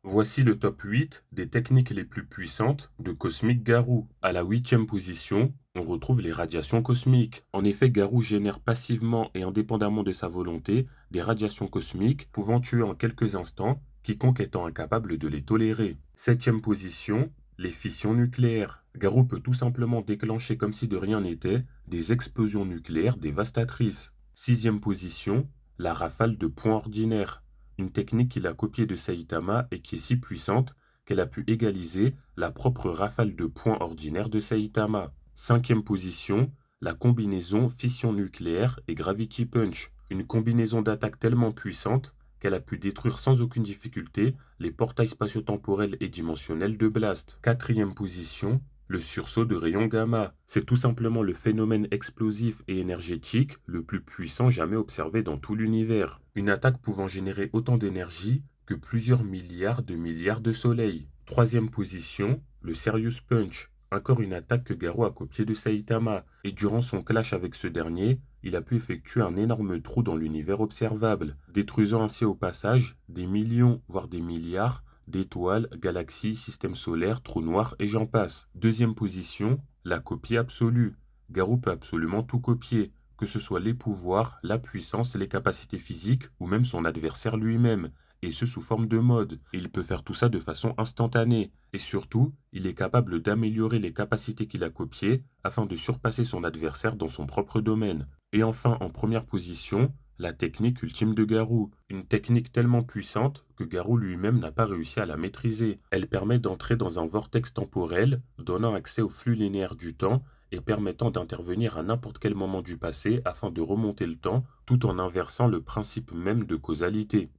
Voici le top 8 des techniques les plus puissantes de Cosmic Garou. À la huitième position, on retrouve les radiations cosmiques. En effet, Garou génère passivement et indépendamment de sa volonté des radiations cosmiques pouvant tuer en quelques instants quiconque étant incapable de les tolérer. Septième position, les fissions nucléaires. Garou peut tout simplement déclencher comme si de rien n'était des explosions nucléaires dévastatrices. Sixième position, la rafale de points ordinaires. Une technique qu'il a copiée de Saitama et qui est si puissante qu'elle a pu égaliser la propre rafale de points ordinaire de Saitama. Cinquième position, la combinaison fission nucléaire et Gravity Punch. Une combinaison d'attaque tellement puissante qu'elle a pu détruire sans aucune difficulté les portails spatio-temporels et dimensionnels de Blast. Quatrième position, le sursaut de rayons gamma. C'est tout simplement le phénomène explosif et énergétique le plus puissant jamais observé dans tout l'univers. Une attaque pouvant générer autant d'énergie que plusieurs milliards de soleils. Troisième position, le Serious Punch. Encore une attaque que Garou a copiée de Saitama, et durant son clash avec ce dernier, il a pu effectuer un énorme trou dans l'univers observable, détruisant ainsi au passage des millions, voire des milliards, d'étoiles, galaxies, systèmes solaires, trous noirs et j'en passe. Deuxième position, la copie absolue. Garou peut absolument tout copier, que ce soit les pouvoirs, la puissance, les capacités physiques ou même son adversaire lui-même, et ce sous forme de mode. Et il peut faire tout ça de façon instantanée. Et surtout, il est capable d'améliorer les capacités qu'il a copiées afin de surpasser son adversaire dans son propre domaine. Et enfin, en première position, la technique ultime de Garou, une technique tellement puissante que Garou lui-même n'a pas réussi à la maîtriser. Elle permet d'entrer dans un vortex temporel, donnant accès au flux linéaire du temps et permettant d'intervenir à n'importe quel moment du passé afin de remonter le temps tout en inversant le principe même de causalité.